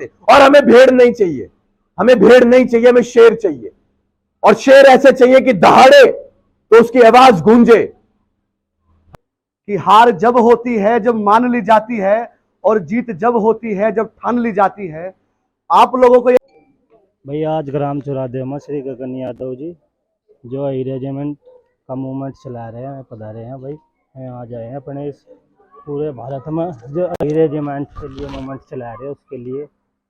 सकते। और हमें भेड़ नहीं चाहिए, हमें भेड़ नहीं चाहिए, हमें शेर चाहिए। और शेर ऐसे चाहिए कि दहाड़े तो उसकी आवाज गूंजे। कि हार जब होती है जब मान ली जाती है, और जीत जब होती है जब ठान ली जाती है। आप लोगों को भैया आज ग्राम चुरादेव में श्री गगन यादव जी जो आई रेजिमेंट का मूवमेंट चला रहे हैं, पधारे हैं भाई। यहाँ जाए हैं अपने इस पूरे भारत में जो आई रेजिमेंट के लिए मूवमेंट चला रहे हैं उसके लिए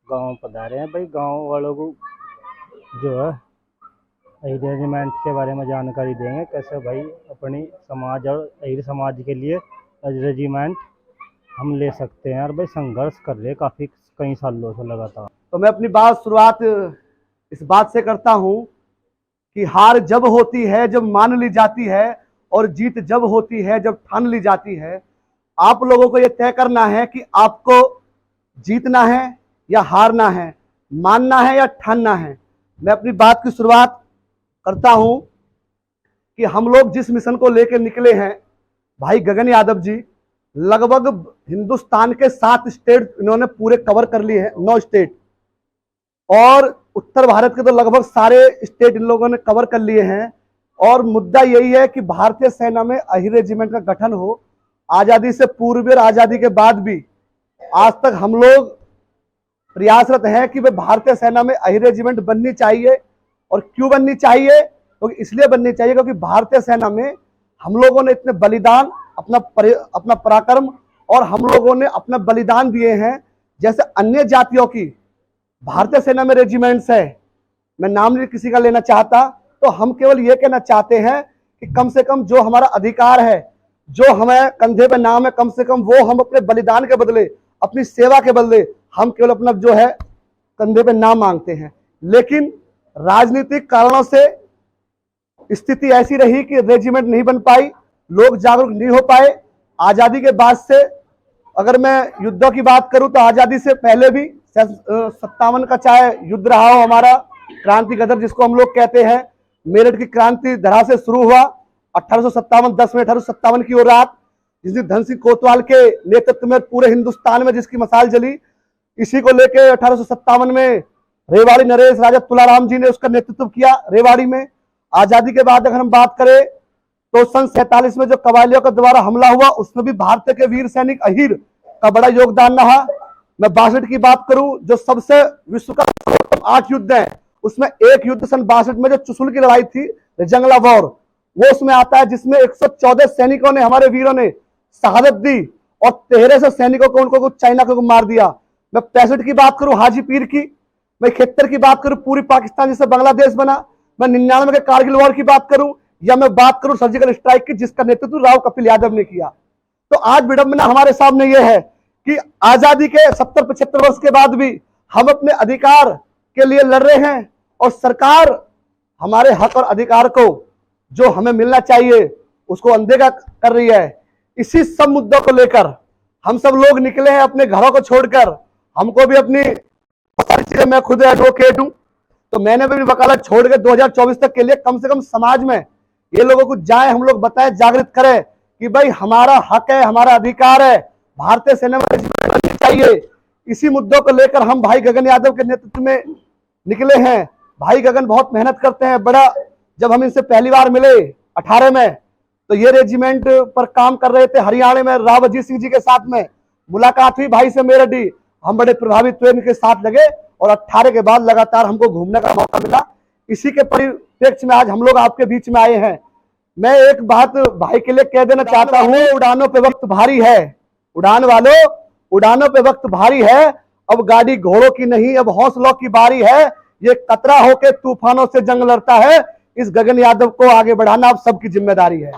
गांव पधारे हैं भाई। गांव वालों को जो है आई रेजिमेंट के बारे में जानकारी देंगे, कैसे भाई अपनी समाज और आई समाज के लिए रेजिमेंट हम ले सकते हैं। और भाई संघर्ष कर रहे हैं काफ़ी कई सालों से लगातार। तो मैं अपनी बात शुरुआत इस बात से करता हूं कि हार जब होती है जब मान ली जाती है, और जीत जब होती है जब ठान ली जाती है। आप लोगों को यह तय करना है कि आपको जीतना है या हारना है, मानना है या ठानना है। मैं अपनी बात की शुरुआत करता हूं कि हम लोग जिस मिशन को लेकर निकले हैं, भाई गगन यादव जी लगभग हिंदुस्तान के 7 स्टेट इन्होंने पूरे कवर कर लिए हैं, 9 स्टेट, और उत्तर भारत के तो लगभग सारे स्टेट इन लोगों ने कवर कर लिए हैं। और मुद्दा यही है कि भारतीय सेना में अहि रेजिमेंट का गठन हो। आजादी से पूर्व और आजादी के बाद भी आज तक हम लोग प्रयासरत हैं कि वे भारतीय सेना में अहि रेजिमेंट बननी चाहिए। और क्यों बननी चाहिए? क्योंकि इसलिए बननी चाहिए क्योंकि भारतीय सेना में हम लोगों ने इतने बलिदान, अपना पराक्रम और हम लोगों ने अपना बलिदान दिए हैं। जैसे अन्य जातियों की भारतीय सेना में रेजिमेंट्स है, मैं नाम नहीं किसी का लेना चाहता, तो हम केवल ये कहना चाहते हैं कि कम से कम जो हमारा अधिकार है, जो हमें कंधे पे नाम है, कम से कम वो हम अपने बलिदान के बदले, अपनी सेवा के बदले हम केवल अपना जो है कंधे पे नाम मांगते हैं। लेकिन राजनीतिक कारणों से स्थिति ऐसी रही कि रेजिमेंट नहीं बन पाई, लोग जागरूक नहीं हो पाए। आजादी के बाद से अगर मैं युद्धों की बात करूं तो आजादी से पहले भी 57 का चाहे युद्ध रहा हो, हमारा क्रांति गदर जिसको हम लोग कहते हैं, मेरठ की क्रांति धरा से शुरू हुआ 1857, 10 में 1857 की वो रात जिस दिन धन सिंह कोतवाल के नेतृत्व में पूरे हिंदुस्तान में जिसकी मसाल जली, इसी को लेकर 1857 में रेवाड़ी नरेश राजा तुलाराम जी ने उसका नेतृत्व किया रेवाड़ी में। आजादी के बाद अगर हम बात करें तो सन 47 में जो कबायलियों का द्वारा हमला हुआ उसमें भी भारत के वीर सैनिक अहीर का बड़ा योगदान रहा। मैं 62 की बात करूं जो सबसे विश्व का 8 युद्ध है, उसमें एक युद्ध सन 62 में जो चुशुल की लड़ाई थी, जंगला वॉर, वो उसमें आता है जिसमें 114 सैनिकों ने, हमारे वीरों ने शहादत दी और 1300 सैनिकों को उनको चाइना को मार दिया। मैं 65 की बात करूं हाजी पीर की, मैं 71 की बात करूं पूरी पाकिस्तान जिससे बांग्लादेश बना, मैं 99 के कारगिल वॉर की बात करूं, या मैं बात करूं सर्जिकल स्ट्राइक की जिसका नेतृत्व राव कपिल यादव ने किया। तो आज विडंबना हमारे सामने यह है कि आजादी के 70-75 वर्ष के बाद भी हम अपने अधिकार के लिए लड़ रहे हैं और सरकार हमारे हक और अधिकार को जो हमें मिलना चाहिए उसको अनदेखा कर रही है। इसी सब मुद्दों को लेकर हम सब लोग निकले हैं अपने घरों को छोड़कर। हमको भी अपनी सारी चीजें, मैं खुद एडवोकेट हूं तो मैंने भी वकालत छोड़ के 2024 तक के लिए कम से कम समाज में ये लोगों को जाए, हम लोग बताएं, जागृत करें कि भाई हमारा हक है, हमारा अधिकार है, भारतीय सेना में बननी चाहिए। इसी मुद्दों को लेकर हम भाई गगन यादव के नेतृत्व में निकले हैं। भाई गगन बहुत मेहनत करते हैं। बड़ा जब हम इनसे पहली बार मिले 18 में तो ये रेजिमेंट पर काम कर रहे थे हरियाणा में, राव अजीत सिंह जी के साथ में मुलाकात हुई भाई से मेरठी, हम बड़े प्रभावित हुए, इनके साथ लगे और 18 के बाद लगातार हमको घूमने का मौका मिला। इसी के परिप्रेक्ष्य में आज हम लोग आपके बीच में आए हैं। मैं एक बात भाई के लिए कह देना चाहता हूं, उड़ानों पे वक्त भारी है, उड़ान वालों उड़ानों पे वक्त भारी है, अब गाड़ी घोड़ों की नहीं अब हौसलों की बारी है। ये कतरा होके तूफानों से जंग लड़ता है, इस गगन यादव को आगे बढ़ाना आप सबकी जिम्मेदारी है।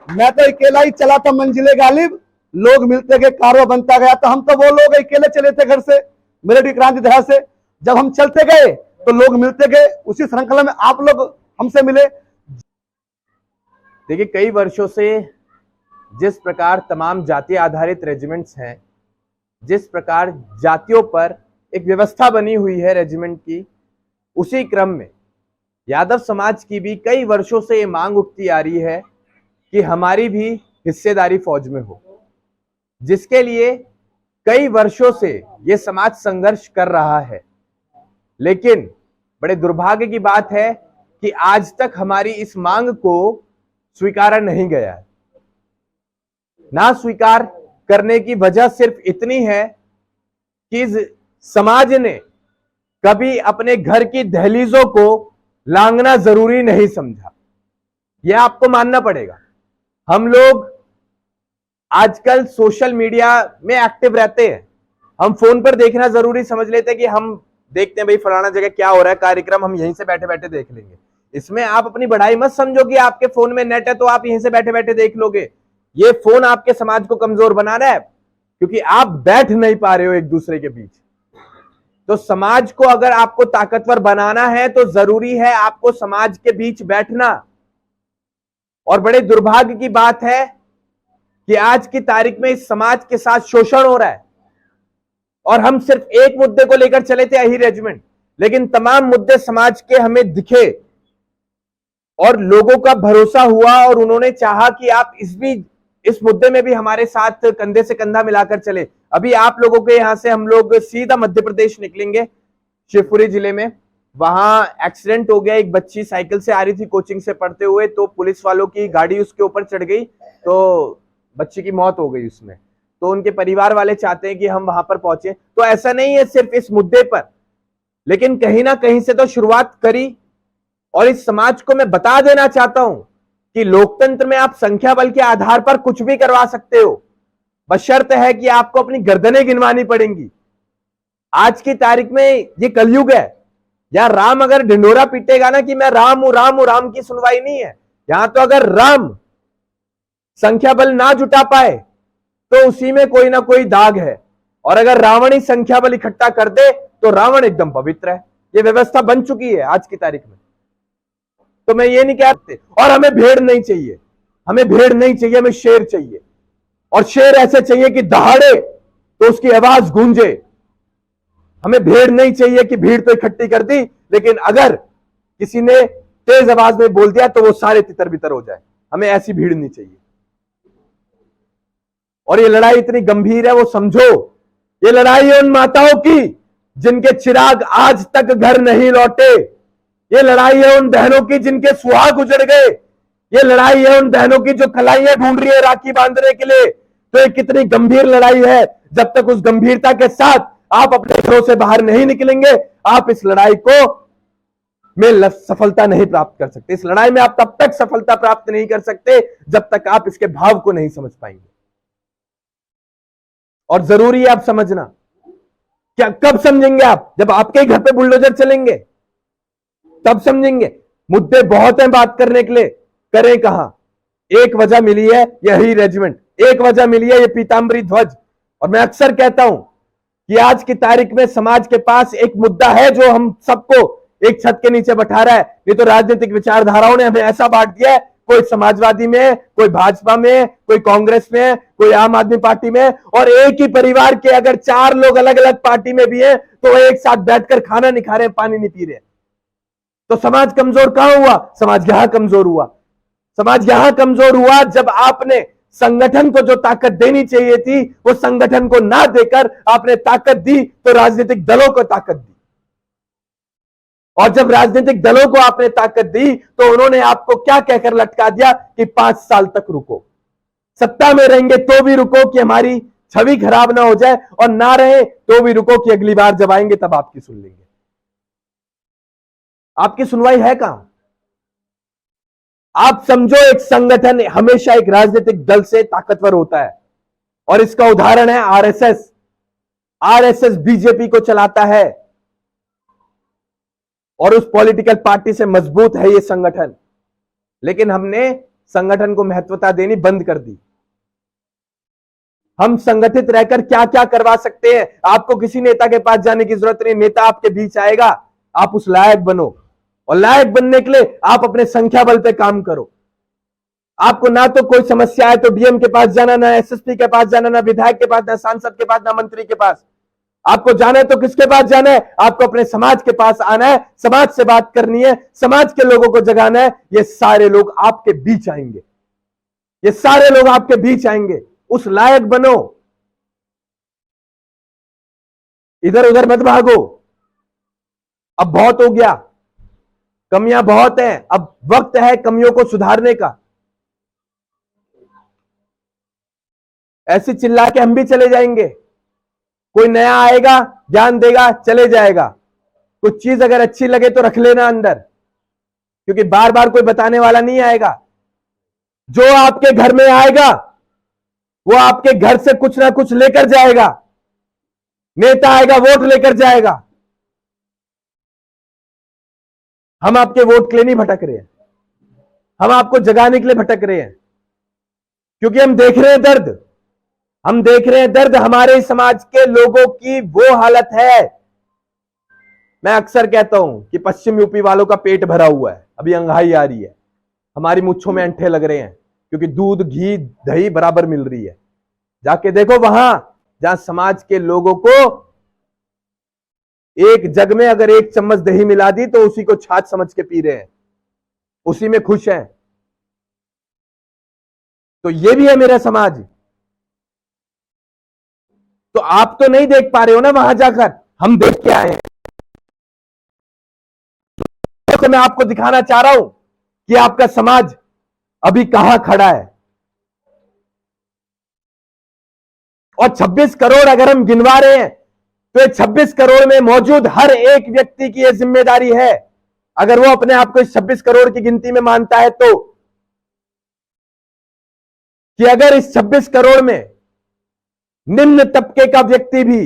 मैं तो अकेला ही चला था मंजिले गालिब, लोग मिलते गए कारवा बनता गया, तो हम तो वो लोग अकेले चले थे घर से मेरठ क्रांति धरा से। जब हम चलते गए तो लोग मिलते गए, उसी श्रृंखला में आप लोग हमसे मिले। देखिए, कई वर्षों से जिस प्रकार तमाम जाति आधारित रेजिमेंट्स हैं, जिस प्रकार जातियों पर एक व्यवस्था बनी हुई है रेजिमेंट की, उसी क्रम में यादव समाज की भी कई वर्षों से ये मांग उठती आ रही है कि हमारी भी हिस्सेदारी फौज में हो, जिसके लिए कई वर्षों से ये समाज संघर्ष कर रहा है, लेकिन बड़े दुर्भाग्य की बात है कि आज तक हमारी इस मांग को स्वीकारा नहीं गया है। ना स्वीकार करने की वजह सिर्फ इतनी है कि इस समाज ने कभी अपने घर की दहलीजों को लांघना जरूरी नहीं समझा। यह आपको मानना पड़ेगा। हम लोग आजकल सोशल मीडिया में एक्टिव रहते हैं। हम फोन पर देखना जरूरी समझ लेते हैं कि हम देखते हैं भाई फलाना जगह क्या हो रहा है, कार्यक्रम हम यहीं से बैठे बैठे देख लेंगे। इसमें आप अपनी बढ़ाई मत समझो कि आपके फोन में नेट है तो आप यहीं से बैठे बैठे देख लोगे। ये फोन आपके समाज को कमजोर बना रहा है, क्योंकि आप बैठ नहीं पा रहे हो एक दूसरे के बीच। तो समाज को अगर आपको ताकतवर बनाना है तो जरूरी है आपको समाज के बीच बैठना। और बड़े दुर्भाग्य की बात है कि आज की तारीख में इस समाज के साथ शोषण हो रहा है। और हम सिर्फ एक मुद्दे को लेकर चले थे, अही रेजिमेंट, लेकिन तमाम मुद्दे समाज के हमें दिखे और लोगों का भरोसा हुआ और उन्होंने चाहा कि आप इस मुद्दे में भी हमारे साथ कंधे से कंधा मिलाकर चले। अभी आप लोगों के यहां से हम लोग सीधा मध्य प्रदेश निकलेंगे, शिवपुरी जिले में। वहां एक्सीडेंट हो गया, एक बच्ची साइकिल से आ रही थी कोचिंग से पढ़ते हुए, तो पुलिस वालों की गाड़ी उसके ऊपर चढ़ गई, तो बच्ची की मौत हो गई उसमें। तो उनके परिवार वाले चाहते हैं कि हम वहां पर पहुंचे। तो ऐसा नहीं है सिर्फ इस मुद्दे पर, लेकिन कहीं ना कहीं से तो शुरुआत करी। और इस समाज को मैं बता देना चाहता हूं कि लोकतंत्र में आप संख्या बल के आधार पर कुछ भी करवा सकते हो, बशर्त है कि आपको अपनी गर्दनें गिनवानी पड़ेंगी। आज की तारीख में ये कलयुग है। या राम अगर ढिंडोरा पीटेगा ना कि मैं राम हूं राम हूं, राम की सुनवाई नहीं है यहां। तो अगर राम संख्या बल ना जुटा पाए तो उसी में कोई ना कोई दाग है। और अगर रावण ही संख्या बल इकट्ठा कर दे तो रावण एकदम पवित्र है। यह व्यवस्था बन चुकी है आज की तारीख में। तो मैं ये नहीं कह सकते। और हमें भेड़ नहीं चाहिए, हमें भेड़ नहीं चाहिए, हमें शेर चाहिए। और शेर ऐसे चाहिए कि दहाड़े तो उसकी आवाज गूंजे। हमें भेड़ नहीं चाहिए कि भीड़ तो इकट्ठी कर दी, लेकिन अगर किसी ने तेज आवाज में बोल दिया तो वो सारे तितर बितर हो जाए। हमें ऐसी भीड़ नहीं चाहिए। और ये लड़ाई इतनी गंभीर है, वो समझो। ये लड़ाई है उन माताओं की जिनके चिराग आज तक घर नहीं लौटे। ये लड़ाई है उन बहनों की जिनके सुहाग उजड़ गए। ये लड़ाई है उन बहनों की जो कलाइयां ढूंढ रही है राखी बांधने के लिए। तो ये कितनी गंभीर लड़ाई है। जब तक उस गंभीरता के साथ आप अपने घरों से बाहर नहीं निकलेंगे, आप इस लड़ाई को में सफलता नहीं प्राप्त कर सकते। इस लड़ाई में आप तब तक सफलता प्राप्त नहीं कर सकते जब तक आप इसके भाव को नहीं समझ पाएंगे। और जरूरी है आप समझना। क्या कब समझेंगे आप? जब आपके घर पे बुलडोजर चलेंगे तब समझेंगे। मुद्दे बहुत हैं बात करने के लिए, करें कहां? एक वजह मिली है यही रेजिमेंट, एक वजह मिली है ये पीतांबरी ध्वज। और मैं अक्सर कहता हूं कि आज की तारीख में समाज के पास एक मुद्दा है जो हम सबको एक छत के नीचे बैठा रहा है। नहीं तो राजनीतिक विचारधाराओं ने हमें ऐसा बांट दिया है, कोई समाजवादी में, कोई भाजपा में, कोई कांग्रेस में, कोई आम आदमी पार्टी में। और एक ही परिवार के अगर 4 लोग अलग अलग पार्टी में भी हैं तो वो एक साथ बैठकर खाना नहीं खा रहे, पानी नहीं पी रहे। तो समाज कमजोर कहां हुआ? समाज यहां कमजोर हुआ। समाज यहां कमजोर हुआ जब आपने संगठन को जो ताकत देनी चाहिए थी वो संगठन को ना देकर आपने ताकत दी तो राजनीतिक दलों को ताकत दी। और जब राजनीतिक दलों को आपने ताकत दी तो उन्होंने आपको क्या कहकर लटका दिया कि 5 साल तक रुको, सत्ता में रहेंगे तो भी रुको कि हमारी छवि खराब ना हो जाए, और ना रहे तो भी रुको कि अगली बार जब आएंगे तब आपकी सुन लेंगे। आपकी सुनवाई है कहां? आप समझो, एक संगठन हमेशा एक राजनीतिक दल से ताकतवर होता है। और इसका उदाहरण है आरएसएस। आरएसएस बीजेपी को चलाता है और उस पॉलिटिकल पार्टी से मजबूत है ये संगठन। लेकिन हमने संगठन को महत्वता देनी बंद कर दी। हम संगठित रहकर क्या क्या करवा सकते हैं। आपको किसी नेता के पास जाने की जरूरत नहीं, नेता आपके बीच आएगा। आप उस लायक बनो, और लायक बनने के लिए आप अपने संख्या बल पे काम करो। आपको ना तो कोई समस्या है तो डीएम के पास जाना, ना एसएसपी के पास जाना, ना विधायक के पास, ना सांसद के पास, ना मंत्री के पास। आपको जाना है तो किसके पास जाना है? आपको अपने समाज के पास आना है, समाज से बात करनी है, समाज के लोगों को जगाना है। ये सारे लोग आपके बीच आएंगे, ये सारे लोग आपके बीच आएंगे। उस लायक बनो। इधर उधर मत भागो, अब बहुत हो गया, कमियां बहुत हैं, अब वक्त है कमियों को सुधारने का। ऐसे चिल्ला के हम भी चले जाएंगे, कोई नया आएगा ज्ञान देगा चले जाएगा, कुछ चीज अगर अच्छी लगे तो रख लेना अंदर, क्योंकि बार बार कोई बताने वाला नहीं आएगा। जो आपके घर में आएगा वो आपके घर से कुछ ना कुछ लेकर जाएगा। नेता आएगा वोट लेकर जाएगा, हम आपके वोट के लिए नहीं भटक रहे हैं, हम आपको जगाने के लिए भटक रहे हैं, क्योंकि हम देख रहे हैं दर्द, हम देख रहे हैं दर्द, हमारे समाज के लोगों की वो हालत है। मैं अक्सर कहता हूं कि पश्चिम यूपी वालों का पेट भरा हुआ है, अभी अंगाई आ रही है, हमारी मुच्छों में अंठे लग रहे हैं, क्योंकि दूध घी दही बराबर मिल रही है। जाके देखो वहां जहां समाज के लोगों को एक जग में अगर एक चम्मच दही मिला दी तो उसी को छाछ समझ के पी रहे हैं, उसी में खुश हैं। तो ये भी है मेरा समाज। तो आप तो नहीं देख पा रहे हो ना, वहां जाकर हम देख के आए हैं। तो मैं आपको दिखाना चाह रहा हूं कि आपका समाज अभी कहां खड़ा है। और 26 करोड़ अगर हम गिनवा रहे हैं तो ये 26 करोड़ में मौजूद हर एक व्यक्ति की यह जिम्मेदारी है, अगर वो अपने आप को इस 26 करोड़ की गिनती में मानता है तो, कि अगर इस 26 करोड़ में निम्न तबके का व्यक्ति भी,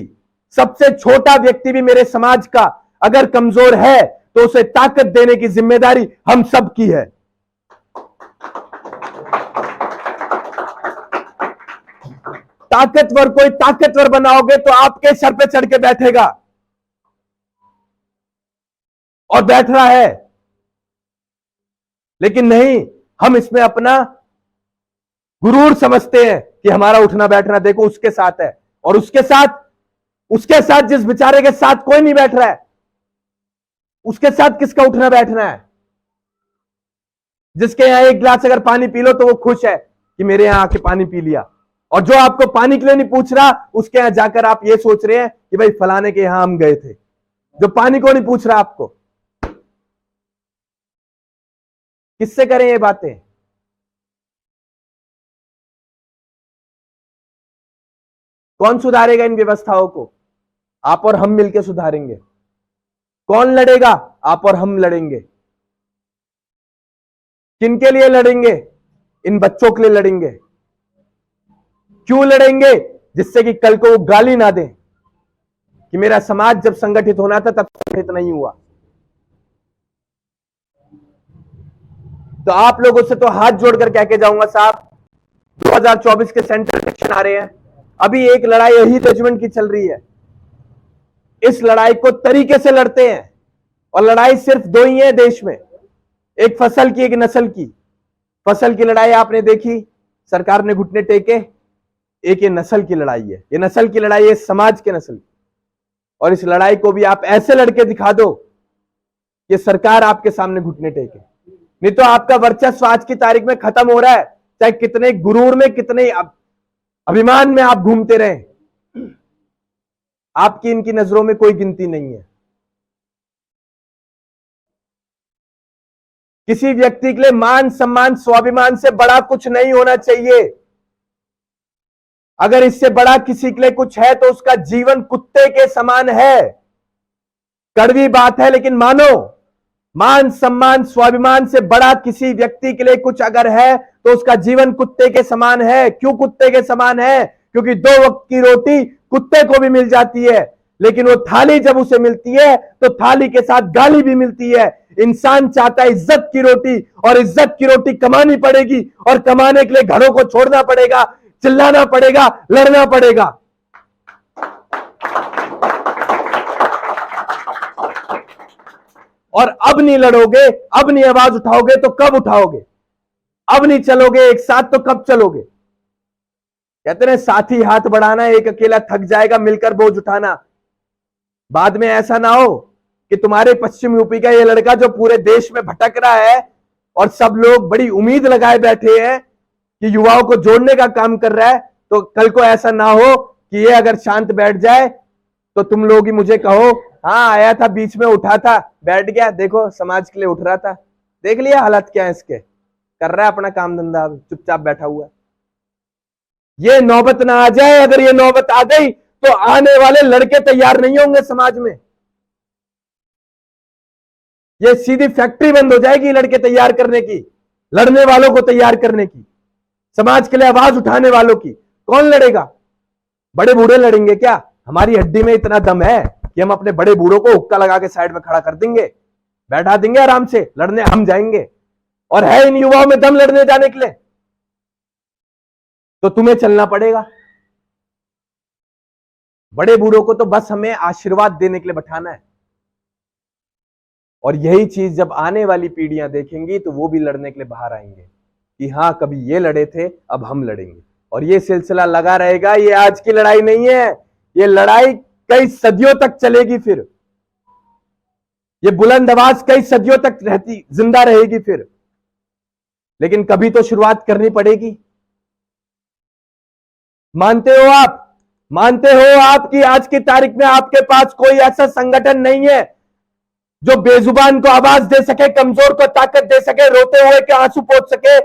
सबसे छोटा व्यक्ति भी मेरे समाज का अगर कमजोर है तो उसे ताकत देने की जिम्मेदारी हम सब की है। ताकतवर कोई ताकतवर बनाओगे तो आपके सर पे चढ़ के बैठेगा, और बैठ रहा है, लेकिन नहीं, हम इसमें अपना गुरूर समझते हैं कि हमारा उठना बैठना देखो उसके साथ है, और उसके साथ जिस बेचारे के साथ कोई नहीं बैठ रहा है, उसके साथ किसका उठना बैठना है? जिसके यहां एक गिलास अगर पानी पी लो तो वो खुश है कि मेरे यहां आके पानी पी लिया, और जो आपको पानी के लिए नहीं पूछ रहा उसके यहां जाकर आप ये सोच रहे हैं कि भाई फलाने के यहां हम गए थे, जो पानी को नहीं पूछ रहा आपको। किससे करें ये बातें? कौन सुधारेगा इन व्यवस्थाओं को? आप और हम मिलकर सुधारेंगे। कौन लड़ेगा? आप और हम लड़ेंगे। किनके लिए लड़ेंगे? इन बच्चों के लिए लड़ेंगे। क्यों लड़ेंगे? जिससे कि कल को वो गाली ना दें कि मेरा समाज जब संगठित होना था तब संगठित नहीं हुआ। तो आप लोगों से तो हाथ जोड़कर कह के जाऊंगा, साहब 2024 के सेंट्रल इलेक्शन आ रहे हैं, अभी एक लड़ाई यही रेजिमेंट की चल रही है। इस लड़ाई को तरीके से लड़ते हैं, और लड़ाई सिर्फ दो ही है देश में, एक फसल की, एक नस्ल की। फसल की लड़ाई आपने देखी, सरकार ने घुटने टेके। एक ये नस्ल की लड़ाई है, ये नस्ल की लड़ाई है समाज के नस्ल की। और इस लड़ाई को भी आप ऐसे लड़के दिखा दो कि सरकार आपके सामने घुटने टेके, नहीं तो आपका वर्चस्व आज की तारीख में खत्म हो रहा है। चाहे कितने गुरूर में, कितने अभिमान में आप घूमते रहे, आपकी इनकी नजरों में कोई गिनती नहीं है। किसी व्यक्ति के लिए मान सम्मान स्वाभिमान से बड़ा कुछ नहीं होना चाहिए। अगर इससे बड़ा किसी के लिए कुछ है तो उसका जीवन कुत्ते के समान है। कड़वी बात है लेकिन मानो, मान सम्मान स्वाभिमान से बड़ा किसी व्यक्ति के लिए कुछ अगर है तो उसका जीवन कुत्ते के समान है। क्यों कुत्ते के समान है? क्योंकि 2 वक्त की रोटी कुत्ते को भी मिल जाती है, लेकिन वो थाली जब उसे मिलती है तो थाली के साथ गाली भी मिलती है। इंसान चाहता है इज्जत की रोटी, और इज्जत की रोटी कमानी पड़ेगी, और कमाने के लिए घरों को छोड़ना पड़ेगा, चिल्लाना पड़ेगा, लड़ना पड़ेगा। और अब नहीं लड़ोगे, अब नहीं आवाज उठाओगे तो कब उठाओगे? अब नहीं चलोगे एक साथ तो कब चलोगे? कहते हैं साथी हाथ बढ़ाना, एक अकेला थक जाएगा मिलकर बोझ उठाना। बाद में ऐसा ना हो कि तुम्हारे पश्चिम यूपी का ये लड़का जो पूरे देश में भटक रहा है और सब लोग बड़ी उम्मीद लगाए बैठे हैं कि युवाओं को जोड़ने का काम कर रहा है, तो कल को ऐसा ना हो कि ये अगर शांत बैठ जाए तो तुम लोग ही मुझे कहो हाँ आया था बीच में उठा था बैठ गया, देखो समाज के लिए उठ रहा था, देख लिया हालत क्या है इसके, कर रहा है अपना काम धंधा, चुपचाप बैठा हुआ है। ये नौबत ना आ जाए, अगर ये नौबत आ गई तो आने वाले लड़के तैयार नहीं होंगे समाज में, ये सीधी फैक्ट्री बंद हो जाएगी लड़के तैयार करने की, लड़ने वालों को तैयार करने की, समाज के लिए आवाज उठाने वालों की। कौन लड़ेगा? बड़े बूढ़े लड़ेंगे क्या? हमारी हड्डी में इतना दम है कि हम अपने बड़े बूढ़ों को हुक्का लगा के साइड में खड़ा कर देंगे, बैठा देंगे आराम से, लड़ने हम जाएंगे। और है इन युवाओं में दम लड़ने जाने के लिए, तो तुम्हें चलना पड़ेगा। बड़े बूढ़ों को तो बस हमें आशीर्वाद देने के लिए बैठाना है, और यही चीज जब आने वाली पीढ़ियां देखेंगी तो वो भी लड़ने के लिए बाहर आएंगे कि हाँ कभी ये लड़े थे, अब हम लड़ेंगे। और ये सिलसिला लगा रहेगा, ये आज की लड़ाई नहीं है, ये लड़ाई कई सदियों तक चलेगी, फिर ये बुलंद आवाज कई सदियों तक रहती, जिंदा रहेगी फिर। लेकिन कभी तो शुरुआत करनी पड़ेगी। मानते हो आप, मानते हो आप कि आज की तारीख में आपके पास कोई ऐसा संगठन नहीं है जो बेजुबान को आवाज दे सके, कमजोर को ताकत दे सके, रोते हुए के आंसू पोंछ सके,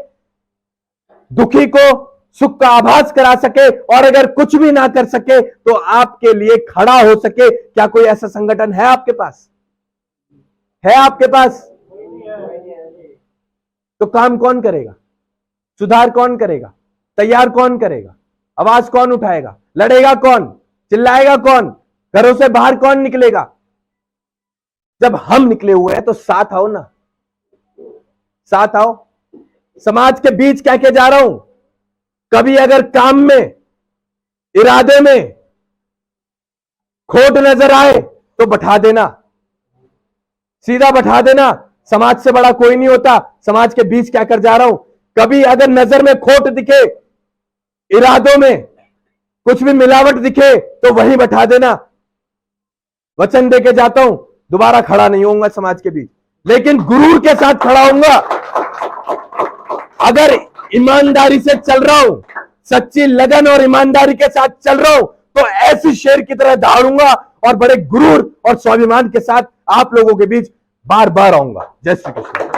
दुखी को सुख का आभास करा सके, और अगर कुछ भी ना कर सके तो आपके लिए खड़ा हो सके? क्या कोई ऐसा संगठन है आपके पास? है आपके पास? तो काम कौन करेगा? सुधार कौन करेगा? तैयार कौन करेगा? आवाज कौन उठाएगा? लड़ेगा कौन? चिल्लाएगा कौन? घरों से बाहर कौन निकलेगा? जब हम निकले हुए हैं तो साथ आओ ना, साथ आओ। समाज के बीच कह के जा रहा हूं, कभी अगर काम में, इरादे में खोट नजर आए तो बैठा देना, सीधा बैठा देना। समाज से बड़ा कोई नहीं होता। समाज के बीच क्या कर जा रहा हूं, कभी अगर नजर में खोट दिखे, इरादों में कुछ भी मिलावट दिखे तो वहीं बैठा देना। वचन देके जाता हूं, दोबारा खड़ा नहीं होऊंगा समाज के बीच, लेकिन गुरूर के साथ खड़ा होऊंगा। अगर ईमानदारी से चल रहा हूं, सच्ची लगन और ईमानदारी के साथ चल रहा हूं, तो ऐसी शेर की तरह दौड़ूंगा और बड़े गुरूर और स्वाभिमान के साथ आप लोगों के बीच बार बार आऊंगा। जय श्री कृष्ण।